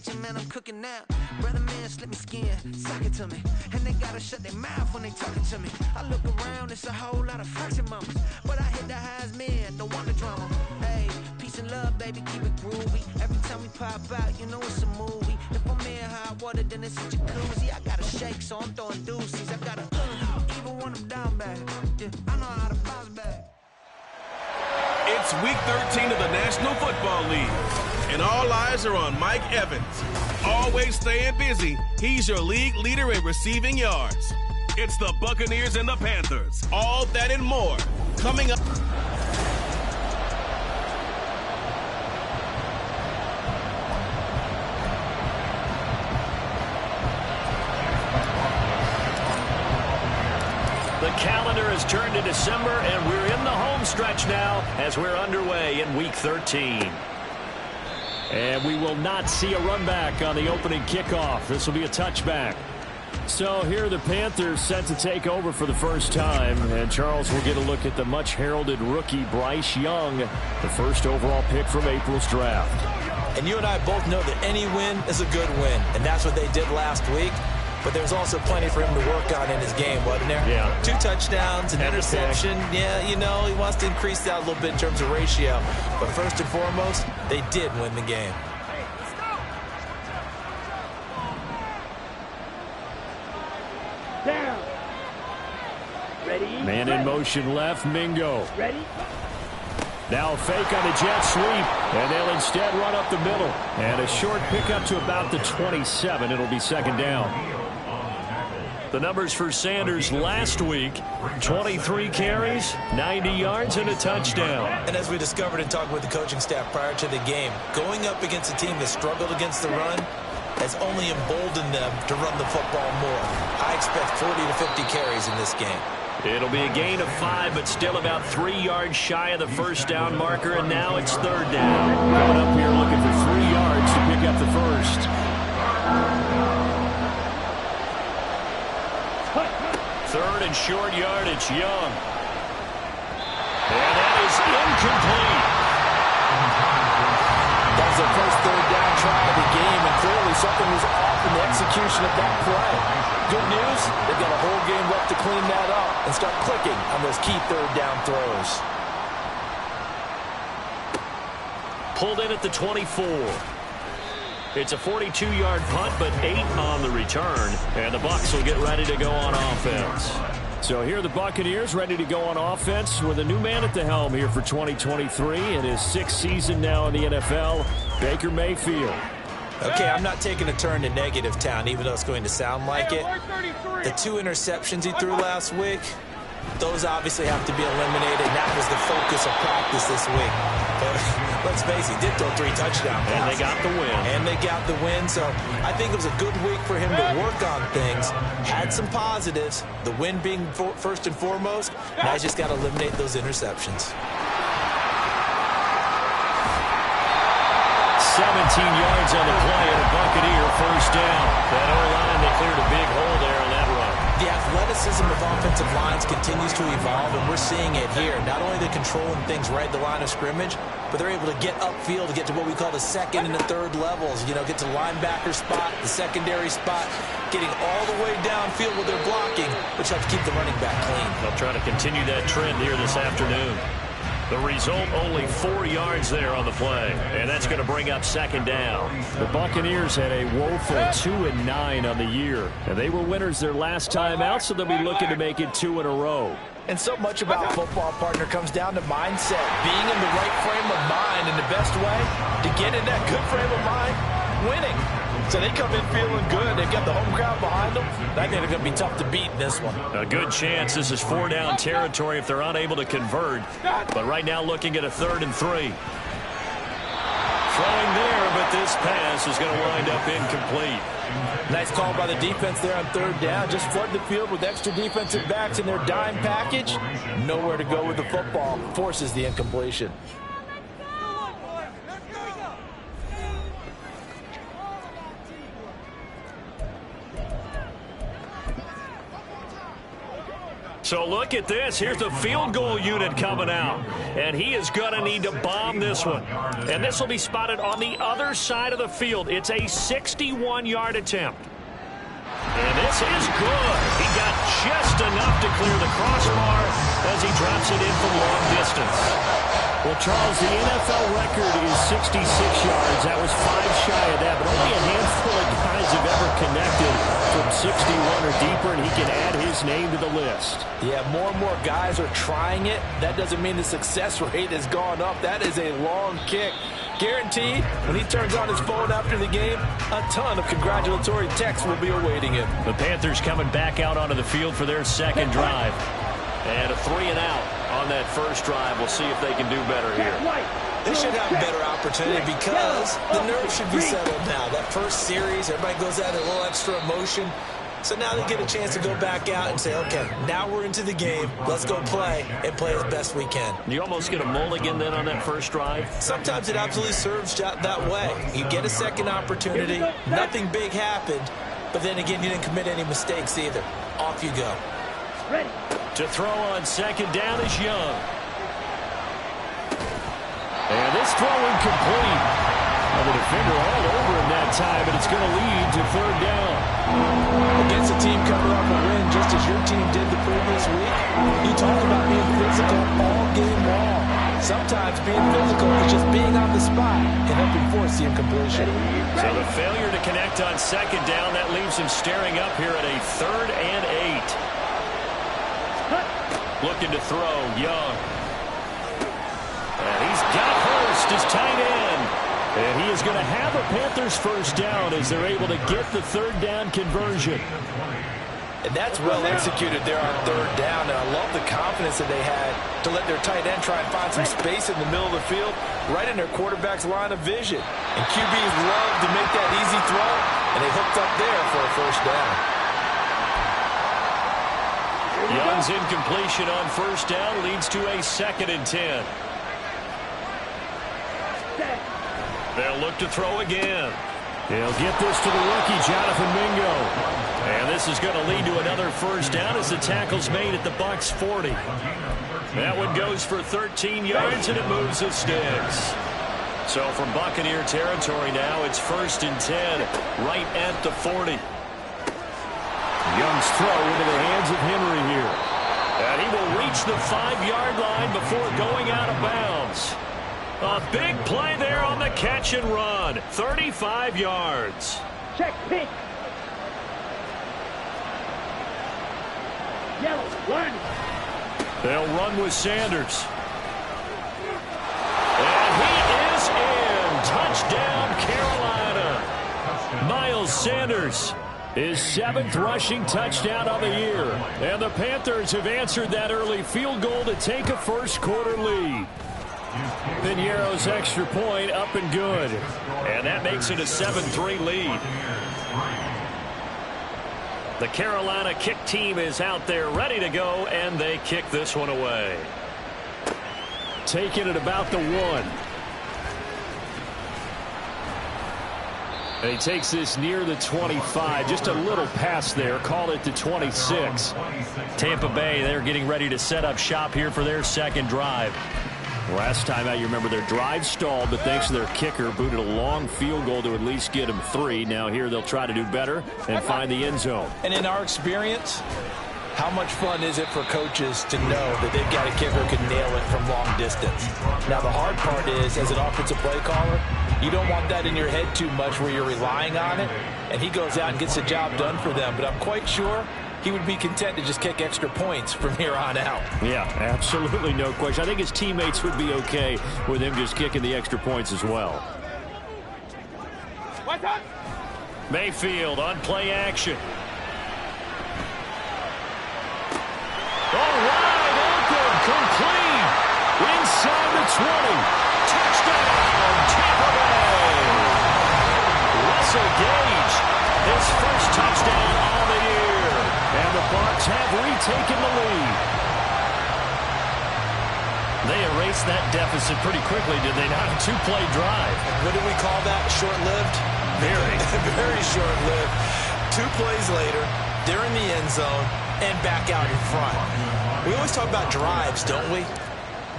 Man, I'm cooking now. Brother, man, slip me skin, suck it to me. And they gotta shut their mouth when they talking to me. I look around, it's a whole lot of foxy mamas. But I hit the highs, man, don't want the drama. Hey, peace and love, baby, keep it groovy. Every time we pop out, you know it's a movie. If I'm in hot water, then it's a jacuzzi. I gotta shake, so I'm throwing deuces. I gotta, even when I'm down bad. Yeah, I know how to bounce back. It's week 13 of the National Football League, and all eyes are on Mike Evans. Always staying busy, he's your league leader in receiving yards. It's the Buccaneers and the Panthers. All that and more coming up. The calendar has turned to December, and we're in the home stretch now as we're underway in Week 13. And we will not see a run back on the opening kickoff. This will be a touchback. So here are the Panthers set to take over for the first time. And Charles will get a look at the much-heralded rookie Bryce Young, the first overall pick from April's draft. And you and I both know that any win is a good win. And that's what they did last week. But there's also plenty for him to work on in his game, wasn't there? Yeah. 2 touchdowns, an interception. Yeah, you know, he wants to increase that a little bit in terms of ratio. But first and foremost, they did win the game. Down. Ready? Man in motion left, Mingo. Ready? Now a fake on the jet sweep, and they'll instead run up the middle. And a short pickup to about the 27. It'll be second down. The numbers for Sanders last week, 23 carries, 90 yards, and a touchdown. And as we discovered in talking with the coaching staff prior to the game, going up against a team that struggled against the run has only emboldened them to run the football more. I expect 40 to 50 carries in this game. It'll be a gain of 5, but still about 3 yards shy of the first down marker, and now it's third down. Going up here looking for 3 yards to pick up the first. Third and short yardage, Young. And that is incomplete. That was the first third down try of the game, and clearly something was off in the execution of that play. Good news, they've got a whole game left to clean that up and start clicking on those key third down throws. Pulled in at the 24. It's a 42-yard punt, but 8 on the return, and the Bucs will get ready to go on offense. So here are the Buccaneers ready to go on offense with a new man at the helm here for 2023 in his 6th season now in the NFL, Baker Mayfield. Okay, I'm not taking a turn to negative town, even though it's going to sound like it. The 2 interceptions he threw last week, those obviously have to be eliminated. That was the focus of practice this week. But let's face it, he did throw 3 touchdowns. And they got the win. And they got the win, so I think it was a good week for him to work on things. Had some positives, the win being first and foremost. Now he's just got to eliminate those interceptions. 17 yards on the play and a Buccaneer first down. That O-line, they cleared a big hole there on that run. The athleticism of offensive lines continues to evolve, and we're seeing it here. Not only are they controlling things right at the line of scrimmage, but they're able to get upfield to get to what we call the second and the third levels. You know, get to the linebacker spot, the secondary spot, getting all the way downfield with their blocking, which helps keep the running back clean. They'll try to continue that trend here this afternoon. The result, only 4 yards there on the play, and that's going to bring up second down. The Buccaneers had a woeful 2-9 on the year, and they were winners their last time out, so they'll be looking to make it 2 in a row. And so much about football, partner, comes down to mindset. Being in the right frame of mind, and the best way to get in that good frame of mind, winning. So they come in feeling good. They've got the home crowd behind them. I think they're going to be tough to beat in this one. A good chance this is 4-down territory if they're unable to convert. But right now looking at a 3rd and 3. Throwing there, but this pass is going to wind up incomplete. Nice call by the defense there on 3rd down. Just flood the field with extra defensive backs in their dime package. Nowhere to go with the football. Forces the incompletion. So look at this. Here's the field goal unit coming out. And he is going to need to bomb this one. And this will be spotted on the other side of the field. It's a 61-yard attempt. And this is good. He got just enough to clear the crossbar as he drops it in from long distance. Well, Charles, the NFL record is 66 yards. That was 5 shy of that, but only a handful of guys have ever connected from 61 or deeper, and he can add his name to the list. Yeah, more and more guys are trying it. That doesn't mean the success rate has gone up. That is a long kick. Guaranteed, when he turns on his phone after the game, a ton of congratulatory texts will be awaiting him. The Panthers coming back out onto the field for their second drive. And a 3-and-out on that first drive. We'll see if they can do better here. They should have a better opportunity because the nerves should be settled now. That first series, everybody goes out a little extra emotion. So now they get a chance to go back out and say, okay, now we're into the game. Let's go play and play as best we can. You almost get a mulligan then on that first drive? Sometimes it absolutely serves that way. You get a second opportunity. Nothing big happened. But then again, you didn't commit any mistakes either. Off you go. Ready. To throw on second down is Young. And this throw incomplete. Well, the defender all over him that time, but it's going to lead to third down. Against a team coming off a win, just as your team did the previous week, you talk about being physical all game long. Sometimes being physical is just being on the spot and helping force the incompletion. So the failure to connect on second down, that leaves him staring up here at a 3rd and 8. Looking to throw, Young. And he's got Hurst as tight end. And he is going to have a Panthers first down as they're able to get the third down conversion. And that's well executed there on third down. And I love the confidence that they had to let their tight end try and find some space in the middle of the field, right in their quarterback's line of vision. And QBs love to make that easy throw, and they hooked up there for a first down. Young's incompletion on first down leads to a 2nd and 10. They'll look to throw again. He'll get this to the rookie, Jonathan Mingo. And this is going to lead to another first down as the tackle's made at the Bucs 40. That one goes for 13 yards, and it moves the sticks. So from Buccaneer territory now, it's 1st and 10, right at the 40. Young's throw into the hands of Henry here. And he will reach the 5-yard line before going out of bounds. A big play there on the catch and run. 35 yards. Check pitch. Yellow, 1. They'll run with Sanders. And he is in. Touchdown, Carolina. Miles Sanders, his 7th rushing touchdown of the year. And the Panthers have answered that early field goal to take a first-quarter lead. Piñeiro's extra point up and good. And that makes it a 7-3 lead. The Carolina kick team is out there ready to go, and they kick this one away. Taking it about the 1. And he takes this near the 25. Just a little pass there. Call it the 26. Tampa Bay, they're getting ready to set up shop here for their second drive. Last time out, you remember their drive stalled, but thanks to their kicker, booted a long field goal to at least get them 3. Now here they'll try to do better and find the end zone. And in our experience, how much fun is it for coaches to know that they've got a kicker who can nail it from long distance? Now the hard part is, as an offensive play caller, you don't want that in your head too much where you're relying on it, and he goes out and gets the job done for them. But I'm quite sure he would be content to just kick extra points from here on out. Yeah, absolutely no question. I think his teammates would be okay with him just kicking the extra points as well. Mayfield on play action. All right, open, complete. Inside the 20. Touchdown, Tampa Bay. Russell Gage, his first touchdown of the year. And the Bucs have retaken the lead. They erased that deficit pretty quickly, did they not? A 2-play drive. What do we call that? Short-lived? Very. Very short-lived. 2 plays later, they're in the end zone. and back out in front. We always talk about drives, don't we?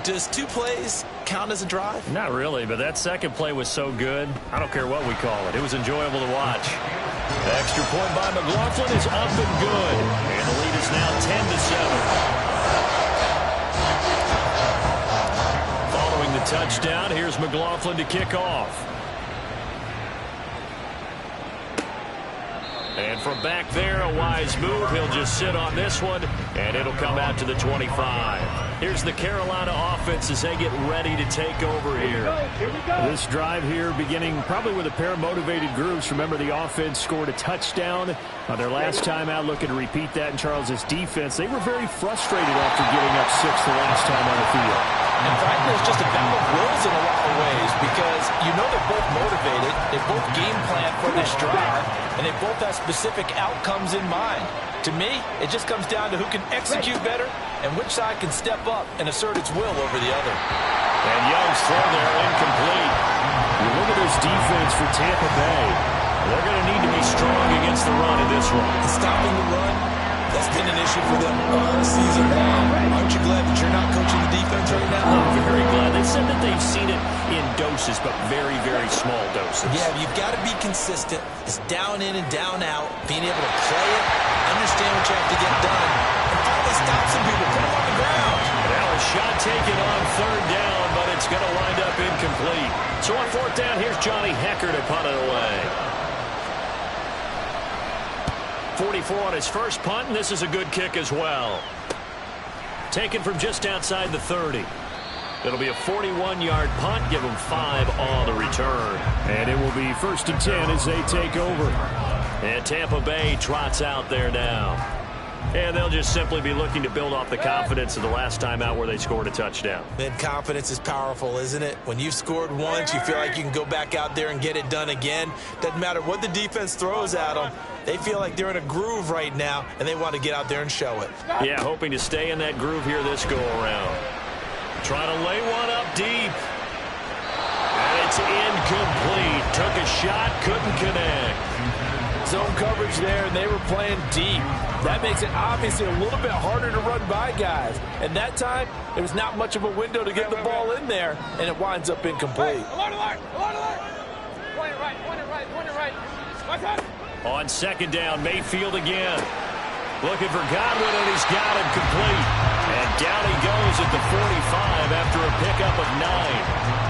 Does 2 plays count as a drive? Not really, but that second play was so good. I don't care what we call it. It was enjoyable to watch. The extra point by McLaughlin is up and good. And the lead is now 10-7. Following the touchdown, here's McLaughlin to kick off. And from back there, a wise move. He'll just sit on this one, and it'll come out to the 25. Here's the Carolina offense as they get ready to take over here. This drive here beginning probably with a pair of motivated groups. Remember, the offense scored a touchdown on their last time out, looking to repeat that in Charles's defense. They were very frustrated after getting up 6 the last time on the field. In fact, there's just a battle of wills in a lot of ways because you know they're both motivated, they both game plan for this drive, and they both have specific outcomes in mind. To me, it just comes down to who can execute better and which side can step up and assert its will over the other. And Young's throw there incomplete. You look at this defense for Tampa Bay. They're going to need to be strong against the run in this one. Stopping the run, that's been an issue for them all season long. Aren't you glad that you're not coaching the defense right now? I'm very glad. They said that they've seen it in doses, but very, very small doses. Yeah, you've got to be consistent. It's down in and down out, being able to play it, understand what you have to get done, and finally stop some people, put them on the ground. Now a shot taken on 3rd down, but it's going to wind up incomplete. So on 4th down, here's Johnny Hecker to punt it away. 44 on his first punt, and this is a good kick as well. Taken from just outside the 30. It'll be a 41-yard punt. Give them 5 on the return. And it will be 1st and 10 as they take over. And Tampa Bay trots out there now. And they'll just simply be looking to build off the confidence of the last time out where they scored a touchdown. Man, confidence is powerful, isn't it? When you've scored once, you feel like you can go back out there and get it done again. Doesn't matter what the defense throws at them. They feel like they're in a groove right now, and they want to get out there and show it. Yeah, hoping to stay in that groove here this go-around. Trying to lay one up deep. And it's incomplete. Took a shot, couldn't connect. Zone coverage there, and they were playing deep. That makes it obviously a little bit harder to run by guys. And that time, there was not much of a window to get the ball in there, and it winds up incomplete. On 2nd down, Mayfield again. Looking for Godwin, and he's got him complete. And down he goes at the 45 after a pickup of 9.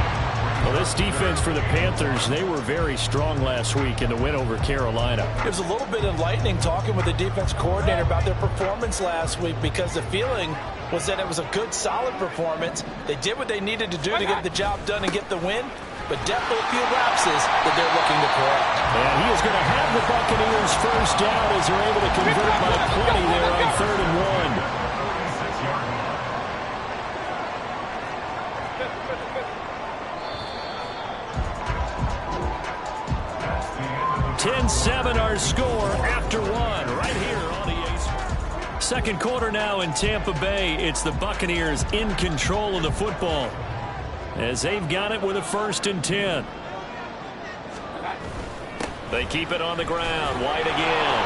Well, this defense for the Panthers, they were very strong last week in the win over Carolina. It was a little bit enlightening talking with the defense coordinator about their performance last week because the feeling was that it was a good, solid performance. They did what they needed to do to get the job done and get the win, but definitely a few lapses that they're looking to correct. And he is going to have the Buccaneers 1st down as they're able to convert by plenty there on 3rd and 1. 10-7 our score after 1 right here on the Ace. 2nd quarter now in Tampa Bay. It's the Buccaneers in control of the football as they've got it with a 1st and 10. They keep it on the ground. White again.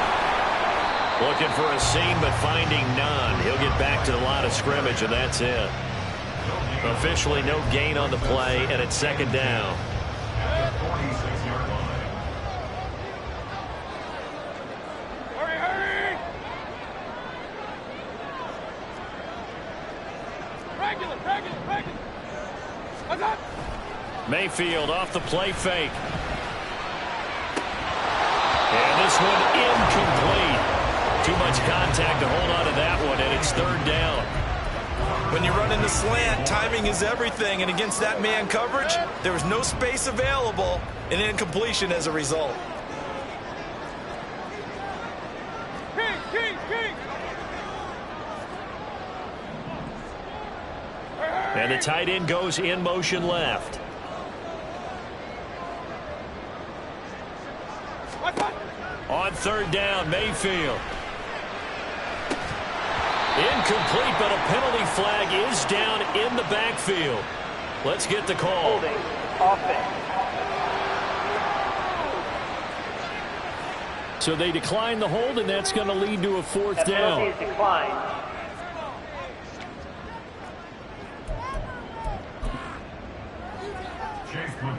Looking for a seam, but finding none. He'll get back to the line of scrimmage, and that's it. Officially no gain on the play, and it's 2nd down. Mayfield off the play fake. And this one incomplete. Too much contact to hold on to that one, and it's 3rd down. When you run in the slant, timing is everything, and against that man coverage, there was no space available, and incompletion as a result. And the tight end goes in motion left. On 3rd down, Mayfield. Incomplete, but a penalty flag is down in the backfield. Let's get the call. So they decline the hold, and that's going to lead to a fourth That penalty down. is declined.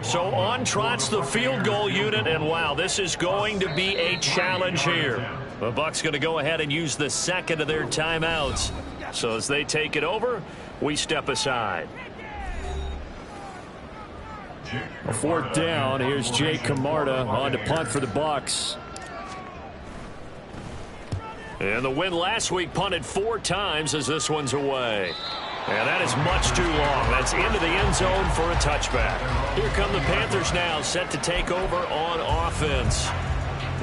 So on trots the field goal unit, and wow, this is going to be a challenge here. The Bucs going to go ahead and use the second of their timeouts. So as they take it over, we step aside. A fourth down. Here's Jake Camarda on to punt for the Bucs. And the win last week punted 4 times as this one's away. And that is much too long. That's into the end zone for a touchback. Here come the Panthers now, set to take over on offense.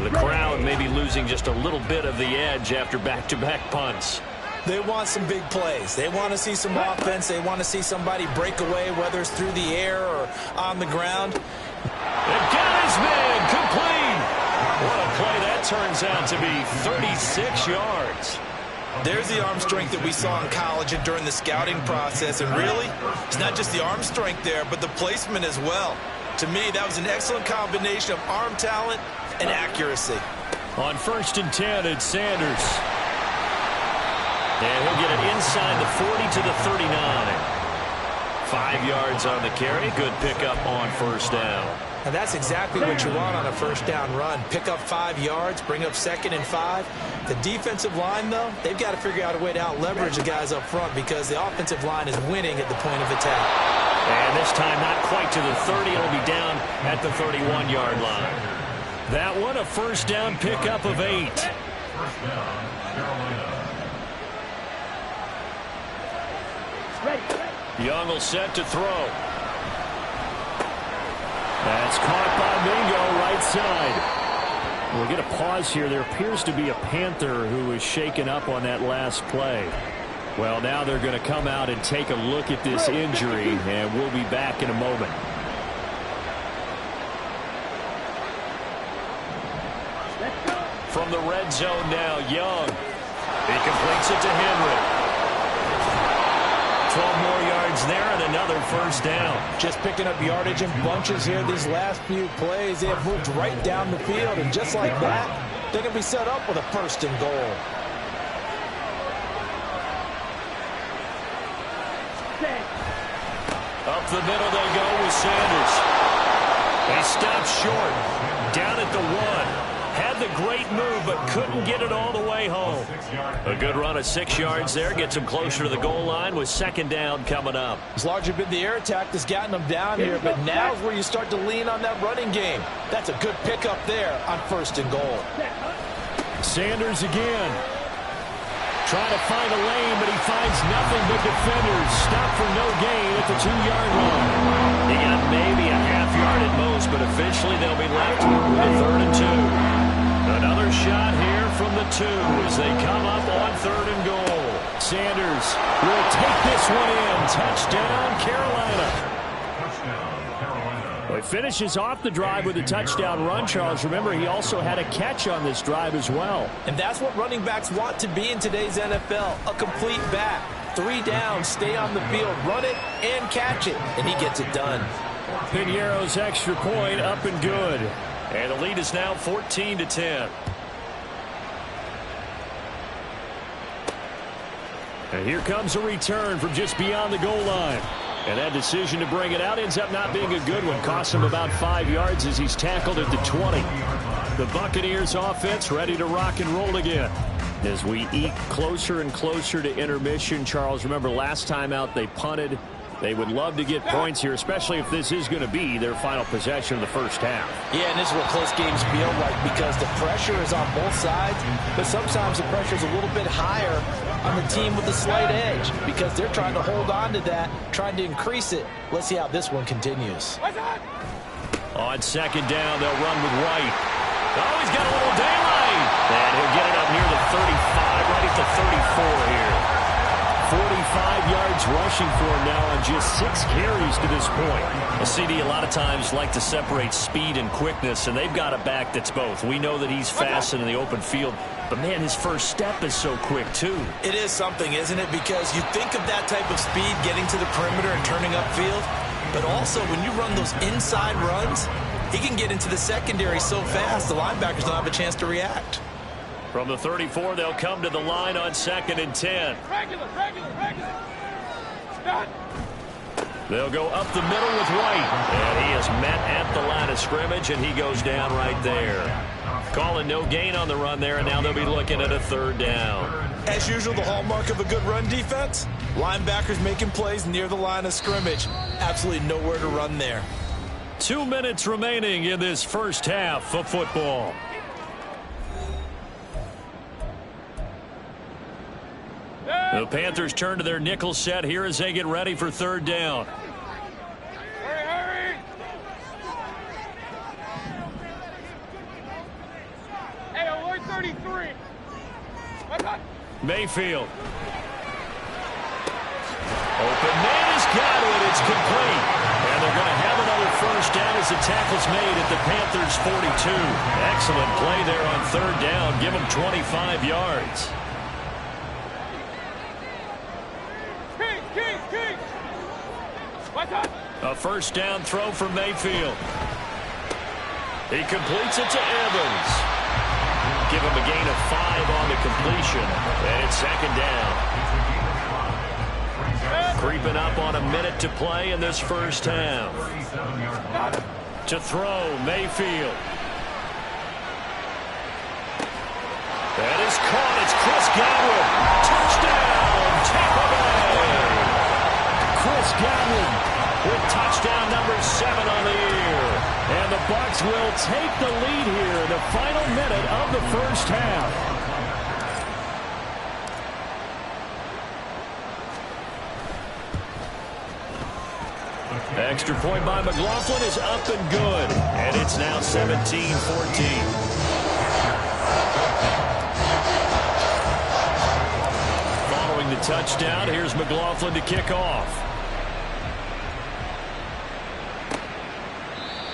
The crowd may be losing just a little bit of the edge after back-to-back punts. They want some big plays. They want to see some offense. They want to see somebody break away, whether it's through the air or on the ground. And got his man complete. What a play that turns out to be. 36 yards. There's the arm strength that we saw in college and during the scouting process. And really, it's not just the arm strength there, but the placement as well. To me, that was an excellent combination of arm talent and accuracy. On 1st and 10, it's Sanders. And he'll get it inside the 40 to the 39. 5 yards on the carry. Good pickup on 1st down. And that's exactly what you want on a 1st down run. Pick up 5 yards, bring up 2nd and 5. The defensive line, though, they've got to figure out a way to out-leverage the guys up front because the offensive line is winning at the point of attack. And this time not quite to the 30. It'll be down at the 31-yard line. That one, a 1st down pickup of 8. Young will set to throw. That's caught by Mingo, right side. We'll get a pause here. There appears to be a Panther who was shaken up on that last play. Well, now they're going to come out and take a look at this injury, and we'll be back in a moment. From the red zone now, Young. He completes it to Henry. 12 more yards there and another 1st down. Just picking up yardage in bunches here these last few plays. They have moved right down the field, and just like that, they're going to be set up with a 1st and goal. Up the middle they go with Sanders. They stop short. Down at the 1. Had the great move, but couldn't get it all the way home. A good run of 6 yards there. Gets him closer to the goal line with 2nd down coming up. It's largely been the air attack that's gotten them down here, but now is where you start to lean on that running game. That's a good pickup there on 1st and goal. Sanders again. Trying to find a lane, but he finds nothing but defenders. Stop for no gain at the 2-yard line. He got maybe a half yard at most, but eventually they'll be left with a 3rd and 2. Another shot here from the 2 as they come up on 3rd and goal. Sanders will take this one in. Touchdown, Carolina. Well, he finishes off the drive with a touchdown run, Charles. Remember, he also had a catch on this drive as well. And that's what running backs want to be in today's NFL, a complete back. 3 down, stay on the field, run it, and catch it. And he gets it done. Piñeiro's extra point up and good. And the lead is now 14-10. And here comes a return from just beyond the goal line. And that decision to bring it out ends up not being a good one. Costs him about 5 yards as he's tackled at the 20. The Buccaneers offense ready to rock and roll again. As we eat closer and closer to intermission, Charles, remember last time out they punted. They would love to get points here, especially if this is going to be their final possession of the 1st half. Yeah, and this is what close games feel like because the pressure is on both sides, but sometimes the pressure is a little bit higher on the team with the slight edge because they're trying to hold on to that, trying to increase it. Let's see how this one continues. On 2nd down, they'll run with White. Oh, he's got a little daylight. And he'll get it up near the 35, right at the 34 here. 45 yards rushing for him now on just 6 carries to this point. A CD a lot of times like to separate speed and quickness, and they've got a back that's both. We know that he's fast and in the open field, but man, his first step is so quick too. It is something, isn't it? Because you think of that type of speed getting to the perimeter and turning upfield, but also when you run those inside runs, he can get into the secondary so fast, the linebackers don't have a chance to react. From the 34, they'll come to the line on 2nd and 10. Regular. Done. They'll go up the middle with White. And he is met at the line of scrimmage, and he goes down right there. Calling no gain on the run there, and now they'll be looking at a 3rd down. As usual, the hallmark of a good run defense, linebackers making plays near the line of scrimmage. Absolutely nowhere to run there. 2 minutes remaining in this first half of football. The Panthers turn to their nickel set here as they get ready for 3rd down. Hurry. Hey, alert 33. Mayfield. Open man has got it. It's complete. And they're going to have another 1st down as the tackle's made at the Panthers' 42. Excellent play there on 3rd down. Give them 25 yards. A 1st down throw from Mayfield. He completes it to Evans. Give him a gain of 5 on the completion. And it's 2nd down. Creeping up on a minute to play in this first half. To throw, Mayfield. That is caught. It's Chris Godwin. Touchdown, Tampa Bay. Chris Godwin with touchdown number 7 on the year. And the Bucs will take the lead here in the final minute of the first half. Extra point by McLaughlin is up and good. And it's now 17-14. Following the touchdown, here's McLaughlin to kick off.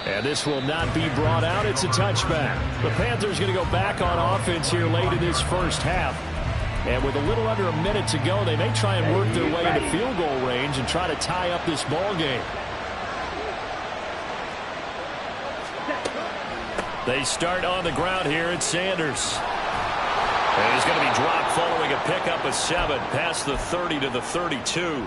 And this will not be brought out. It's a touchback. The Panthers going to go back on offense here late in this first half. And with a little under a minute to go, they may try and work their way into field goal range and try to tie up this ball game. They start on the ground here at Sanders. And he's going to be dropped following a pickup of 7 past the 30 to the 32.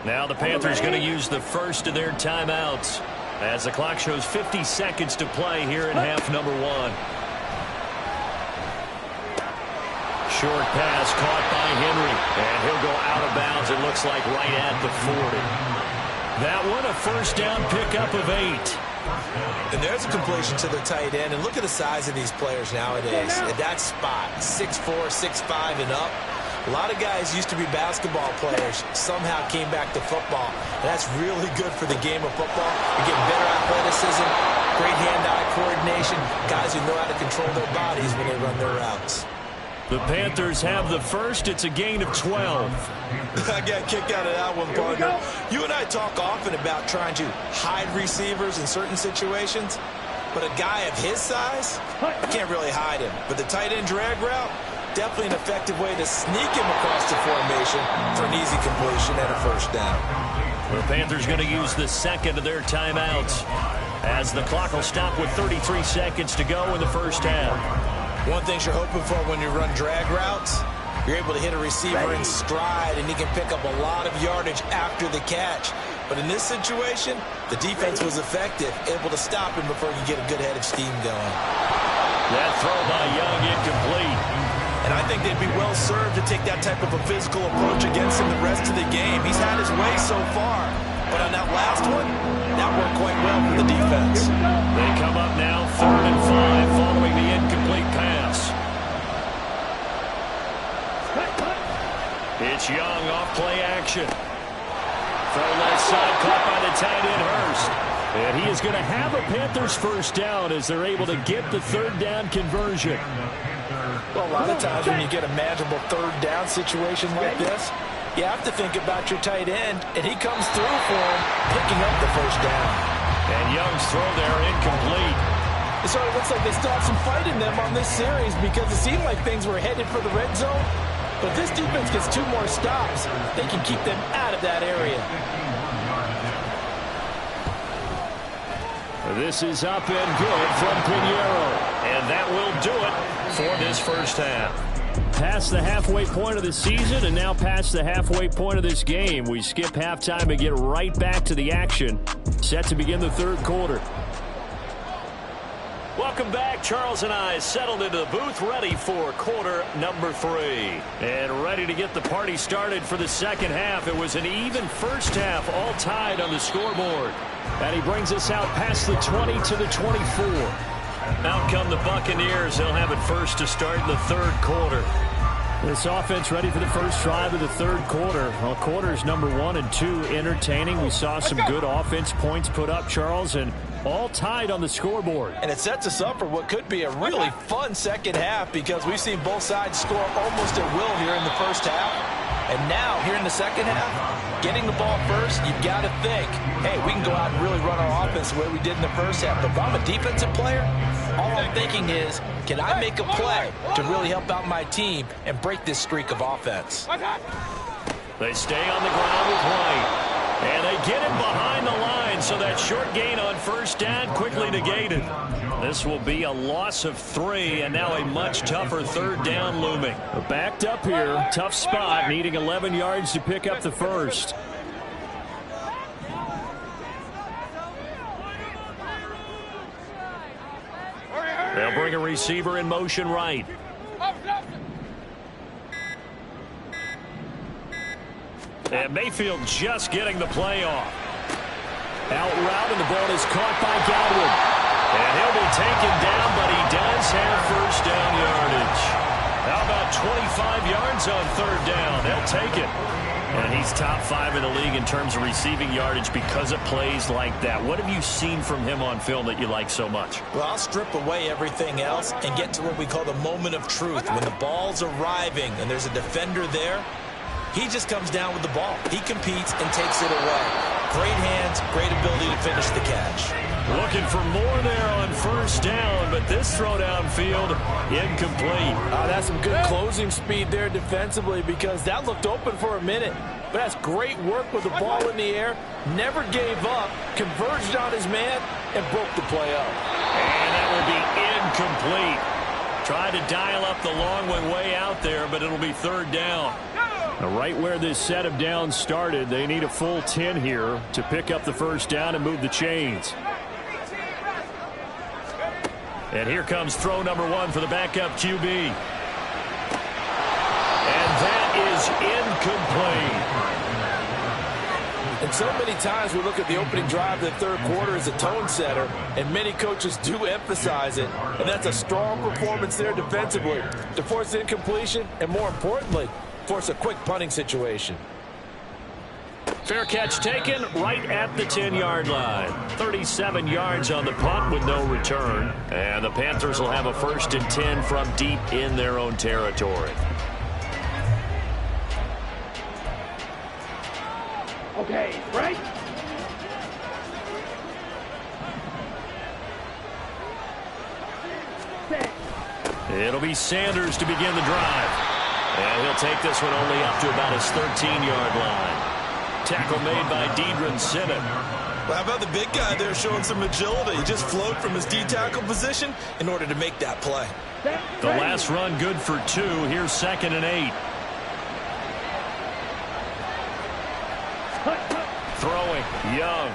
Now the Panthers going to use the first of their timeouts as the clock shows 50 seconds to play here in half number 1. Short pass caught by Henry. And he'll go out of bounds, it looks like, right at the 40. That one a 1st down pickup of 8. And there's a completion to the tight end. And look at the size of these players nowadays. At that spot, 6'4", 6'5", and up. A lot of guys used to be basketball players, somehow came back to football. And that's really good for the game of football. You're getting better athleticism, great hand-eye coordination, guys who know how to control their bodies when they run their routes. The Panthers have the first. It's a gain of 12. I got a kick out of that one, partner. You and I talk often about trying to hide receivers in certain situations, but a guy of his size, you can't really hide him. But the tight end drag route, definitely an effective way to sneak him across the formation for an easy completion and a 1st down. The Panthers going to use the second of their timeouts as the clock will stop with 33 seconds to go in the first half. One thing you're hoping for when you run drag routes, you're able to hit a receiver in stride, and he can pick up a lot of yardage after the catch. But in this situation, the defense was effective, able to stop him before he could get a good head of steam going. That throw by Young incomplete. And I think they'd be well served to take that type of a physical approach against him the rest of the game. He's had his way so far. But on that last one, that worked quite well for the defense. They come up now 3rd and 5 following the incomplete pass. It's Young off play action. Throw left side caught by the tight end Hurst. And he is going to have a Panthers 1st down as they're able to get the 3rd down conversion. Well, a lot of times when you get a manageable 3rd down situation like this, you have to think about your tight end, and he comes through for him, picking up the 1st down. And Young's throw there incomplete. It sort of looks like they still have some fight in them on this series because it seemed like things were headed for the red zone. But if this defense gets 2 more stops, they can keep them out of that area. This is up and good from Pinheiro. And that will do it for this first half. Past the halfway point of the season and now past the halfway point of this game. We skip halftime and get right back to the action. Set to begin the third quarter. Welcome back. Charles and I settled into the booth, ready for quarter number 3. And ready to get the party started for the second half. It was an even first half, all tied on the scoreboard. And he brings us out past the 20 to the 24. Out come the Buccaneers. They'll have it first to start in the third quarter. This offense ready for the first drive of the third quarter. Well, quarters number 1 and 2 entertaining. We saw some good offense points put up, Charles, and all tied on the scoreboard. And it sets us up for what could be a really fun second half because we've seen both sides score almost at will here in the first half. And now, here in the second half, getting the ball first, you've got to think, hey, we can go out and really run our offense the way we did in the first half. But if I'm a defensive player, all I'm thinking is, can I make a play to really help out my team and break this streak of offense? They stay on the ground with White. And they get him behind the line, so that short gain on first down quickly negated. This will be a loss of 3, and now a much tougher third down looming. Backed up here, tough spot, needing 11 yards to pick up the first. They'll bring a receiver in motion right. And Mayfield just getting the play off. Out route, and the ball is caught by Godwin. And he'll be taken down, but he does have first down yardage. How about 25 yards on third down? They'll take it. And he's top 5 in the league in terms of receiving yardage because of plays like that. What have you seen from him on film that you like so much? Well, I'll strip away everything else and get to what we call the moment of truth. When the ball's arriving and there's a defender there, he just comes down with the ball. He competes and takes it away. Great hands, great ability to finish the catch. Looking for more there on first down, but this throw downfield incomplete. That's some good closing speed there defensively because that looked open for a minute. But that's great work with the ball in the air. Never gave up, converged on his man, and broke the play up. And that will be incomplete. Tried to dial up the long one way out there, but it'll be third down. Now, right where this set of downs started, they need a full 10 here to pick up the first down and move the chains. And here comes throw number 1 for the backup QB. And that is incomplete. And so many times we look at the opening drive of the third quarter as a tone setter, and many coaches do emphasize it. And that's a strong performance there defensively to force incompletion and, more importantly, force a quick punting situation. Fair catch taken right at the 10-yard line. 37 yards on the punt with no return. And the Panthers will have a 1st and 10 from deep in their own territory. Okay, right? It'll be Sanders to begin the drive. And he'll take this one only up to about his 13-yard line. Tackle made by Deidron Sinnott. Well, how about the big guy there showing some agility? He just flowed from his D-tackle position in order to make that play. The last run good for 2. Here's 2nd and 8. Throwing, Young.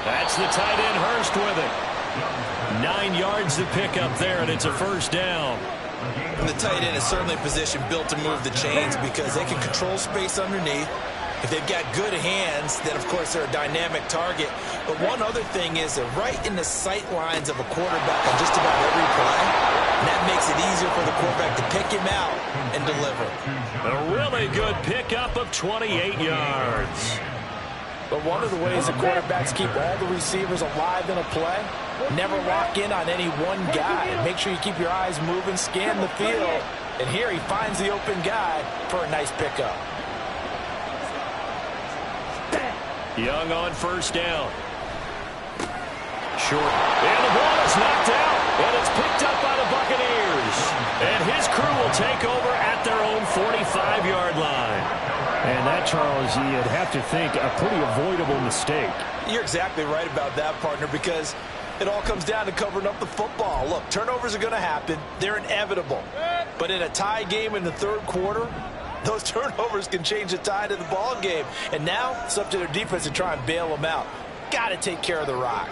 That's the tight end, Hurst, with it. 9 yards to pick up there, and it's a first down. And the tight end is certainly a position built to move the chains because they can control space underneath. If they've got good hands, then, of course, they're a dynamic target. But one other thing is they're right in the sight lines of a quarterback on just about every play. And that makes it easier for the quarterback to pick him out and deliver. A really good pickup of 28 yards. But one of the ways the quarterbacks keep all the receivers alive in a play, never lock in on any one guy. Make sure you keep your eyes moving, scan the field. And here he finds the open guy for a nice pickup. Young on first down. Short. And the ball is knocked out. And it's picked up by the Buccaneers. And his crew will take over at their own 45-yard line. And that, Charles, you'd have to think a pretty avoidable mistake. You're exactly right about that, partner, because it all comes down to covering up the football. Look, turnovers are going to happen. They're inevitable. But in a tie game in the third quarter, those turnovers can change the tide of the ball game. And now it's up to their defense to try and bail them out. Got to take care of the rock.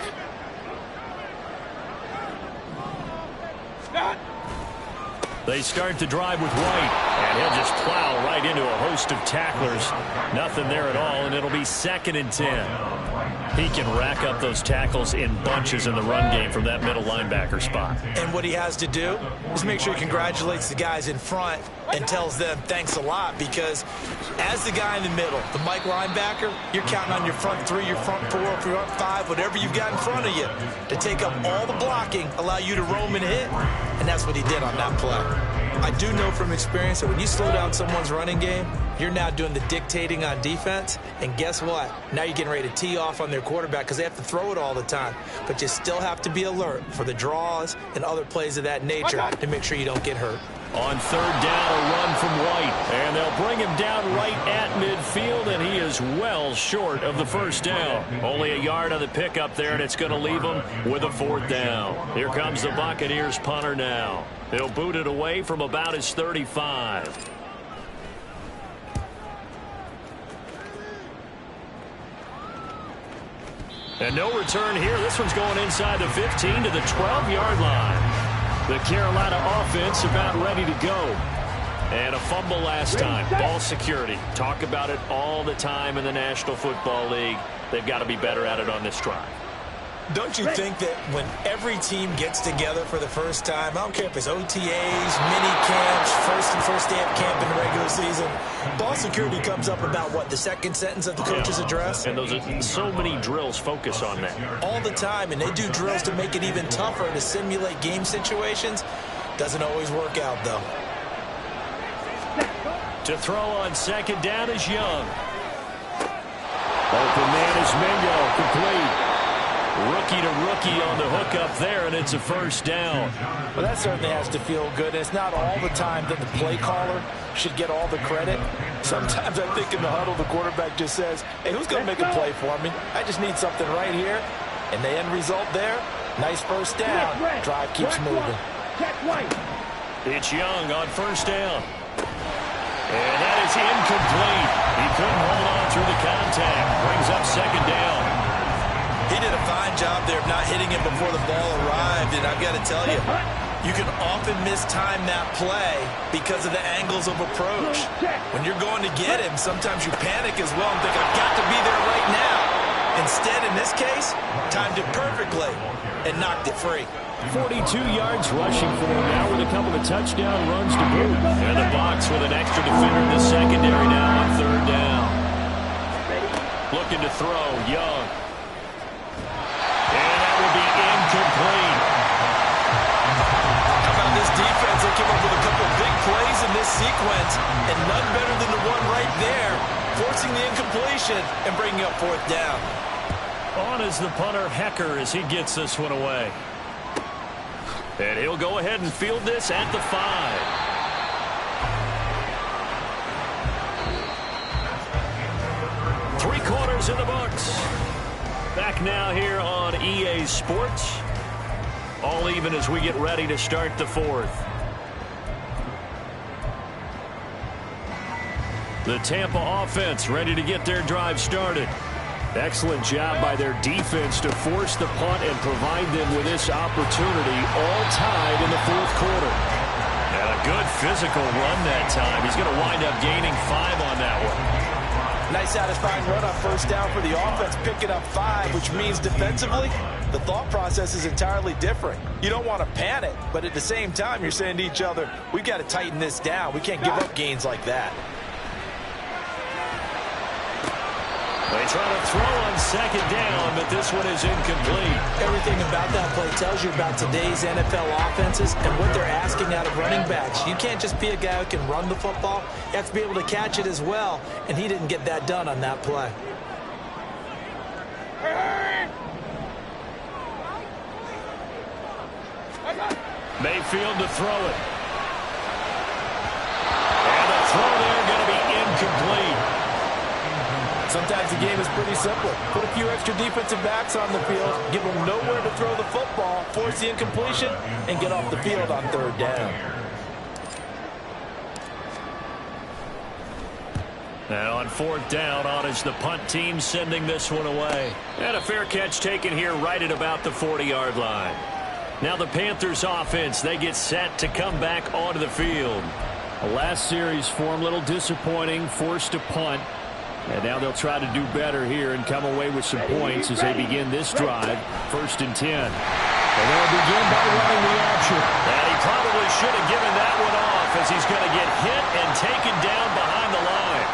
They start the drive with White, and he'll just plow right into a host of tacklers. Nothing there at all, and it'll be 2nd and 10. He can rack up those tackles in bunches in the run game from that middle linebacker spot. And what he has to do is make sure he congratulates the guys in front and tells them thanks a lot, because as the guy in the middle, the Mike linebacker, you're counting on your front 3, your front 4, your front 5, whatever you've got in front of you to take up all the blocking, allow you to roam and hit. And that's what he did on that play. I do know from experience that when you slow down someone's running game, you're now doing the dictating on defense. And guess what? Now you're getting ready to tee off on their quarterback because they have to throw it all the time. But you still have to be alert for the draws and other plays of that nature to make sure you don't get hurt. On 3rd down, a run from White. And they'll bring him down right at midfield, and he is well short of the 1st down. Only a yard on the pickup there, and it's going to leave him with a 4th down. Here comes the Buccaneers punter now. He'll boot it away from about his 35. And no return here. This one's going inside the 15 to the 12-yard line. The Carolina offense about ready to go. And a fumble last time. Ball security. Talk about it all the time in the National Football League. They've got to be better at it on this drive. Don't you think that when every team gets together for the first time, I don't care if it's OTAs, mini camps, first day of camp in the regular season, ball security comes up about, what, the 2nd sentence of the coach's address? And those are so many drills focus on that. All the time, and they do drills to make it even tougher to simulate game situations. Doesn't always work out, though. To throw on 2nd down is Young. Open man is Mingo, complete. Rookie to rookie on the hook up there, and it's a 1st down. Well, that certainly has to feel good. And it's not all the time that the play caller should get all the credit. Sometimes I think in the huddle, the quarterback just says, hey, who's going to make a play for me? I just need something right here. And the end result there, nice 1st down. Drive keeps moving. It's Young on 1st down. And that is incomplete. He couldn't hold on through the contact. Brings up 2nd down. He did a fine job there of not hitting him before the ball arrived, and I've got to tell you, you can often mistime that play because of the angles of approach. When you're going to get him, sometimes you panic as well and think, I've got to be there right now. Instead, in this case, timed it perfectly and knocked it free. 42 yards rushing for him now with a couple of touchdown runs to boot. And the box with an extra defender in the secondary now on 3rd down. Looking to throw, Young. Incomplete. How about this defense? They came up with a couple of big plays in this sequence, and none better than the one right there, forcing the incompletion and bringing up 4th down. On is the punter, Hecker, as he gets this one away. And he'll go ahead and field this at the 5. Three-quarters in the books. Back now here on EA Sports. All even as we get ready to start the 4th. The Tampa offense ready to get their drive started. Excellent job by their defense to force the punt and provide them with this opportunity, all tied in the 4th quarter. And a good physical run that time. He's going to wind up gaining 5 on that one. Nice satisfying run on 1st down for the offense, picking up 5, which means defensively, the thought process is entirely different. You don't want to panic, but at the same time, you're saying to each other, we've got to tighten this down. We can't give up gains like that. They try to throw on 2nd down, but this one is incomplete. Everything about that play tells you about today's NFL offenses and what they're asking out of running backs. You can't just be a guy who can run the football. You have to be able to catch it as well, and he didn't get that done on that play. Mayfield to throw it. And the throw there going to be incomplete. Sometimes the game is pretty simple. Put a few extra defensive backs on the field, give them nowhere to throw the football, force the incompletion, and get off the field on third down. Now on fourth down, on is the punt team sending this one away. And a fair catch taken here right at about the 40-yard line. Now the Panthers offense, they get set to come back onto the field. The last series for them, a little disappointing, forced to punt. And now they'll try to do better here and come away with some points as they begin this drive. 1st and 10. And they'll begin by running the option. And he probably should have given that one off as he's going to get hit and taken down behind the line.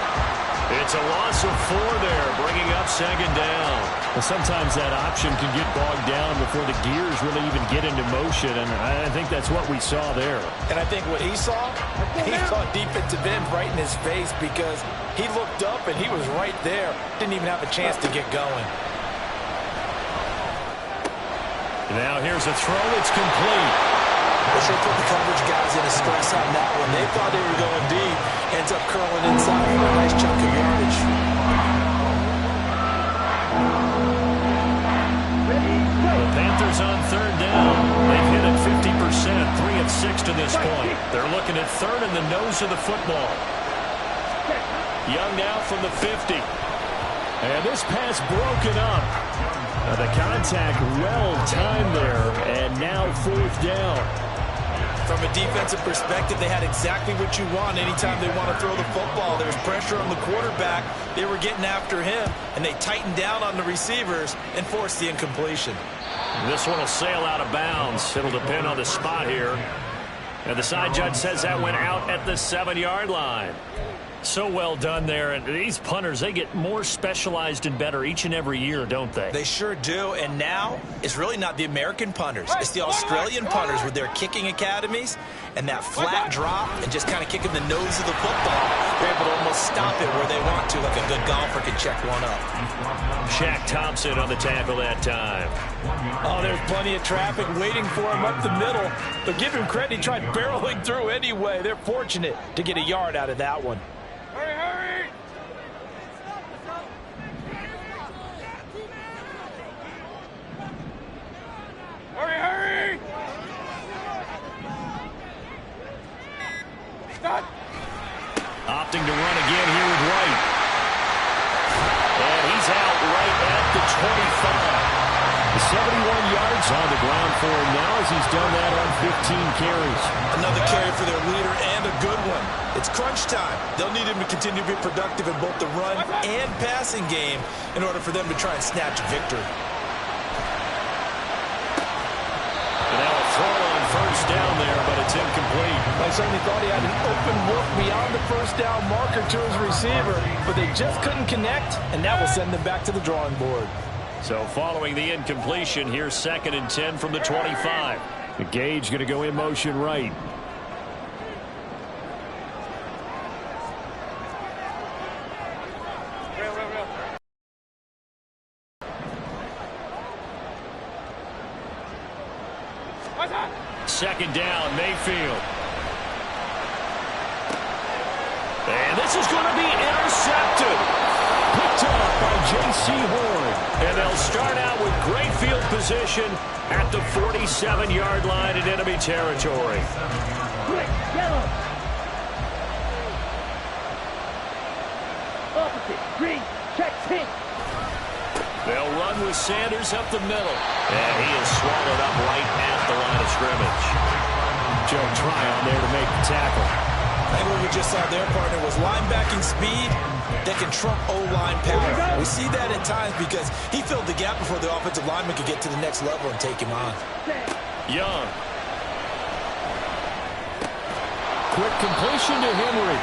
It's a loss of 4 there, bringing up 2nd down. Well, sometimes that option can get bogged down before the gears really even get into motion, and I think that's what we saw there. And I think what he saw defensive end right in his face because he looked up and he was right there. Didn't even have a chance to get going. Now here's a throw. It's complete. They should put the coverage guys in a stress on that one. They thought they were going deep. Ends up curling inside for a nice chunk of yardage. The Panthers on 3rd down. They've hit it 50%, 3 of 6 to this point. They're looking at 3rd in the nose of the football. Young now from the 50. And this pass broken up. The contact well timed there, and now 4th down. From a defensive perspective, they had exactly what you want anytime they want to throw the football. There's pressure on the quarterback. They were getting after him, and they tightened down on the receivers and forced the incompletion. This one will sail out of bounds. It'll depend on the spot here. And the side judge says that went out at the 7-yard line. So well done there. And these punters, they get more specialized and better each and every year, don't they? They sure do. And now it's really not the American punters. It's the Australian punters with their kicking academies and that flat drop and just kind of kicking the nose of the football. They're able to almost stop it where they want to, like a good golfer can check one up. Shaq Thompson on the tackle that time. Oh, there's plenty of traffic waiting for him up the middle. But give him credit, he tried barreling through anyway. They're fortunate to get a yard out of that one. Hurry, hurry! Hurry, hurry! Stop! Opting to run again here with White. And he's out right at the 25. 71 yards on the ground for him now as he's done that on 15 carries. Another carry for their leader and a good one. It's crunch time. They'll need him to continue to be productive in both the run and passing game in order for them to try and snatch a victory. And now a throw on 1st down there, but it's incomplete. I certainly thought he had an open look beyond the 1st down marker to his receiver, but they just couldn't connect, and that will send them back to the drawing board. So following the incompletion, here's 2nd and 10 from the 25. The Gage going to go in motion right. Second down, Mayfield. And this is going to be intercepted. Picked up by J.C. Horn. And they'll start out with great field position at the 47-yard line in enemy territory. Quick, yellow! Opposite, green, check, pink! They'll run with Sanders up the middle. And he is swallowed up right at the line of scrimmage. Joe Tryon there to make the tackle. I think what we just saw there, partner, was linebacking speed that can trump O-line power. We see that at times because he filled the gap before the offensive lineman could get to the next level and take him on. Young. Quick completion to Henry.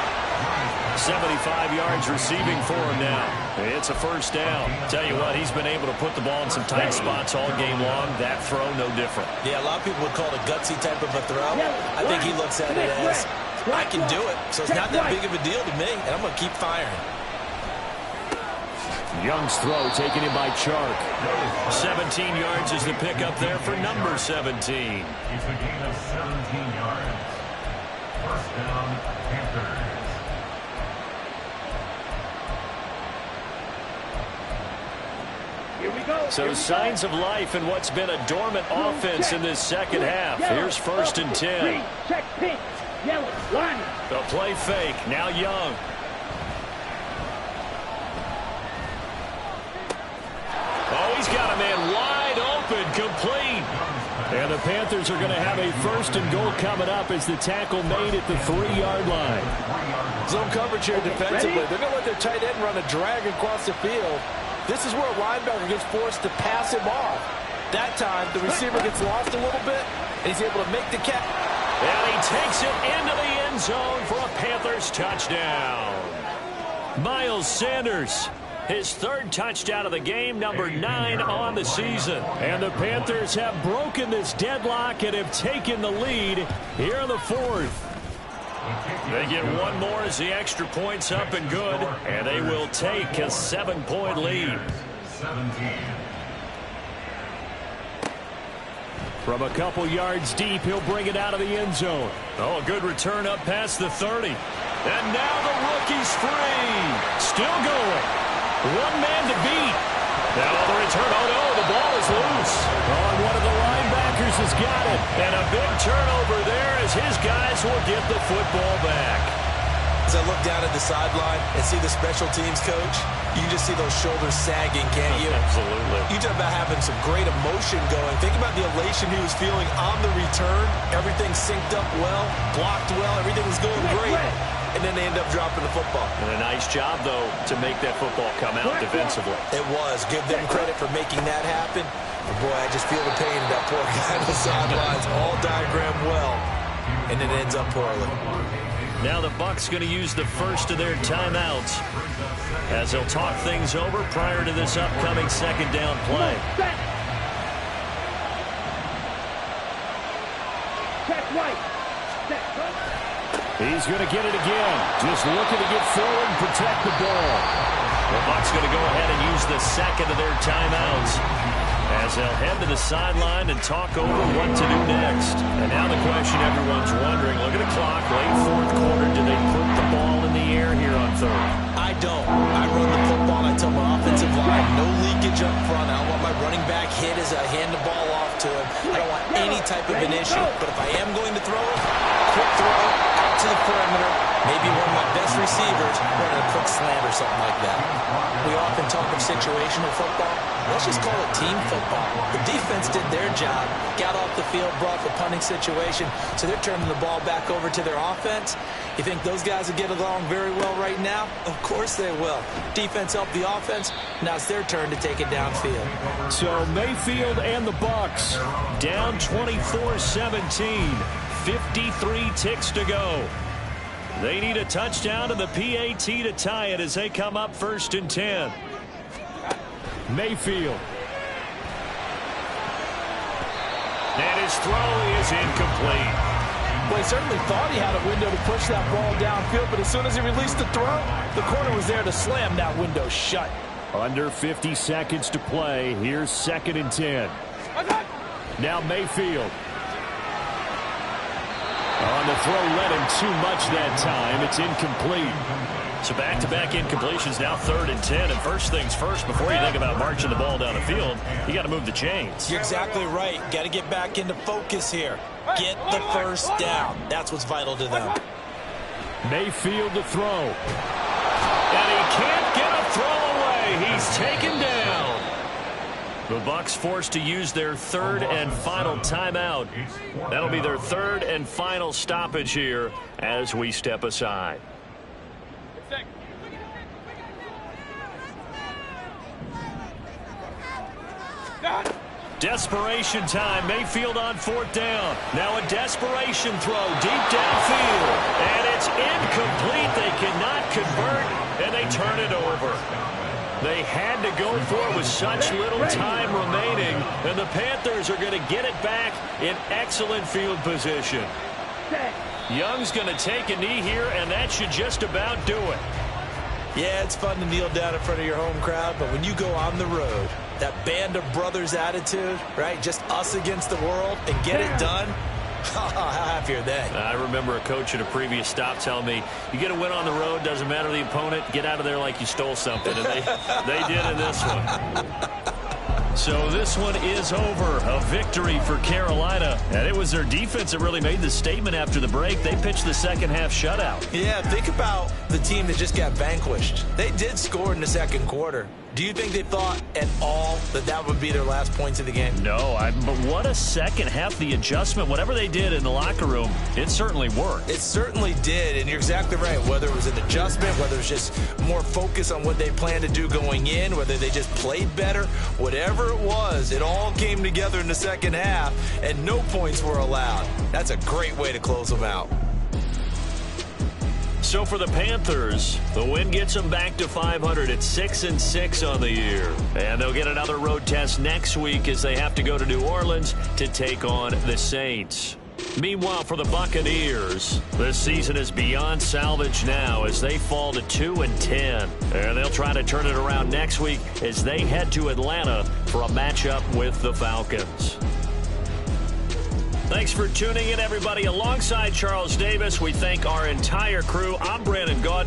75 yards receiving for him now. It's a 1st down. Tell you what, he's been able to put the ball in some tight spots all game long. That throw, no different. Yeah, a lot of people would call it a gutsy type of a throw. I think he looks at it as, I can do it. So it's not that big of a deal to me, and I'm going to keep firing. Young's throw taken in by Chark. 17 yards is the pickup there for number 17. It's a gain of 17 yards. 1st down, Panthers. Here we go. So signs of life in what's been a dormant offense in this second half. Here's 1st and 10. Green, check, pink, yellow, line. The play fake. Now Young. Oh, he's got a man wide open, complete. And the Panthers are going to have a 1st and goal coming up as the tackle made at the 3-yard line. Zone coverage here defensively. They're going to let their tight end run a drag across the field. This is where a linebacker gets forced to pass him off. That time, the receiver gets lost a little bit, and he's able to make the catch. And he takes it into the end zone for a Panthers touchdown. Miles Sanders, his 3rd touchdown of the game, number 9 on the season. And the Panthers have broken this deadlock and have taken the lead here in the 4th. They get one more as the extra point's up and good, and they will take a 7-point lead. 17. From a couple yards deep, he'll bring it out of the end zone. Oh, a good return up past the 30. And now the rookie's free. Still going. One man to beat. Now the return. Oh, no, the ball is loose. Oh, and one of the linebackers has got it. And a big turnover there as his guys will get the football back. As I look down at the sideline and see the special teams coach, you can just see those shoulders sagging, can't you? Absolutely. You talk about having some great emotion going. Think about the elation he was feeling on the return. Everything synced up well, blocked well, everything was going great. And then they end up dropping the football. And a nice job, though, to make that football come out defensively. It was. Give them credit for making that happen. But boy, I just feel the pain of that poor guy on the sidelines. All diagrammed well, and it ends up poorly. Now the Bucs going to use the first of their timeouts as they'll talk things over prior to this upcoming 2nd down play. Check right. He's going to get it again. Just looking to get forward and protect the ball. The Bucs going to go ahead and use the 2nd of their timeouts as they'll head to the sideline and talk over what to do next. And now the question everyone's wondering, look at the clock, late 4th quarter, do they put the ball in the air here on 3rd? I don't. I run the football. I tell my offensive line, no leakage up front. I don't want my running back hit as I hand the ball off to him. I don't want any type of an issue. But if I am going to throw it, quick throw, out to the perimeter, maybe one of my best receivers running a quick slant or something like that. We often talk of situational football. Let's just call it team football. The defense did their job, got off the field, brought the punting situation, so they're turning the ball back over to their offense. You think those guys will get along very well right now? Of course they will. Defense helped the offense. Now it's their turn to take it downfield. So Mayfield and the Bucs Down 24-17. 53 ticks to go. They need a touchdown to the PAT to tie it as they come up 1st and 10. Mayfield. And his throw is incomplete. Well, he certainly thought he had a window to push that ball downfield, but as soon as he released the throw, the corner was there to slam that window shut. Under 50 seconds to play. Here's 2nd and 10. Now Mayfield. On the throw, led him too much that time. It's incomplete. So back-to-back incompletions, now 3rd and 10. And first things first, before you think about marching the ball down the field, you got to move the chains. You're exactly right. Got to get back into focus here. Get the first down. That's what's vital to them. Mayfield to throw. And he can't get a throw away. He's taken down. The Bucs forced to use their 3rd and final timeout. That'll be their 3rd and final stoppage here as we step aside. Desperation time. Mayfield on 4th down. Now a desperation throw deep downfield. And it's incomplete. They cannot convert, and they turn it over. They had to go for it with such little time remaining, and the Panthers are going to get it back in excellent field position. Young's going to take a knee here, and that should just about do it. Yeah, it's fun to kneel down in front of your home crowd, but when you go on the road, that band of brothers attitude, right, just us against the world, and get it done, how happy are they? I remember a coach at a previous stop telling me, you get a win on the road, doesn't matter the opponent, get out of there like you stole something. And they did in this one. So this one is over. A victory for Carolina. And it was their defense that really made the statement after the break. They pitched the second half shutout. Yeah, think about the team that just got vanquished. They did score in the second quarter. Do you think they thought at all that that would be their last points of the game? No, but what a second half. The adjustment, whatever they did in the locker room, it certainly worked. It certainly did, and you're exactly right. Whether it was an adjustment, whether it was just more focus on what they planned to do going in, whether they just played better, whatever it was, it all came together in the second half, and no points were allowed. That's a great way to close them out. So for the Panthers, the win gets them back to 500 at 6-6 on the year. And they'll get another road test next week as they have to go to New Orleans to take on the Saints. Meanwhile, for the Buccaneers, this season is beyond salvage now as they fall to 2-10. And they'll try to turn it around next week as they head to Atlanta for a matchup with the Falcons. Thanks for tuning in, everybody. Alongside Charles Davis, we thank our entire crew. I'm Brandon Gaudin.